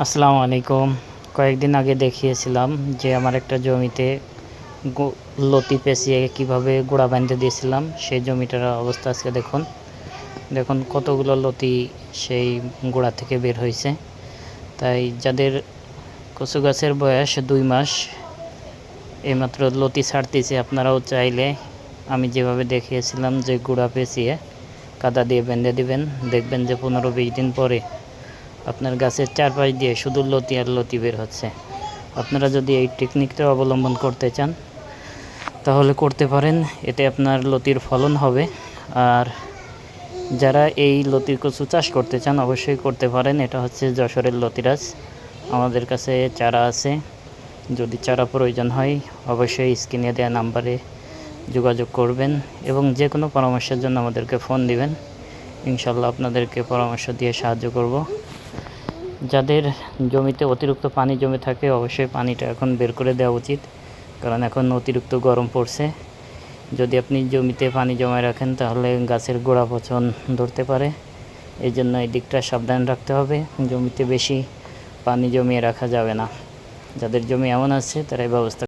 আসসালামু আলাইকুম। কয়েকদিন আগে দেখিয়েছিলাম যে আমার একটা জমিতে লতি পেঁচিয়ে কীভাবে গোড়া বাঁধতে দিয়েছিলাম, সেই জমিটার অবস্থা আজকে দেখুন। দেখুন কতগুলো লতি সেই গোড়া থেকে বের হয়েছে। তাই যাদের কচু গাছের বয়স 2 মাস, এইমাত্র লতি ছাড়তেছে, আপনারাও চাইলে আমি যেভাবে দেখিয়েছিলাম যে গোড়া পেঁচিয়ে কাদা দিয়ে বেঁধে দিবেন, দেখবেন যে 15-20 দিন পরে আপনার গাছের চারপাশ দিয়ে শুধু লতি আর লতি বের হচ্ছে। আপনারা যদি এই টেকনিকটা অবলম্বন করতে চান তাহলে করতে পারেন, এতে আপনার লতির ফলন হবে। আর যারা এই লতির কচু চাষ করতে চান অবশ্যই করতে পারেন। এটা হচ্ছে যশোরের লতিরাজ। আমাদের কাছে চারা আছে, যদি চারা প্রয়োজন হয় অবশ্যই স্ক্রিনে দেওয়া নাম্বারে যোগাযোগ করবেন এবং যে কোনো পরামর্শের জন্য আমাদেরকে ফোন দিবেন। ইনশাল্লাহ আপনাদেরকে পরামর্শ দিয়ে সাহায্য করব। যাদের জমিতে অতিরিক্ত পানি জমে থাকে অবশ্যই পানিটা এখন বের করে দেওয়া উচিত, কারণ এখন অতিরিক্ত গরম পড়ছে। যদি আপনি জমিতে পানি জমায় রাখেন তাহলে গাছের গোড়া পচন ধরতে পারে। এই জন্য এই দিকটা সাবধান রাখতে হবে। জমিতে বেশি পানি জমিয়ে রাখা যাবে না। যাদের জমি এমন আছে তারা এই ব্যবস্থা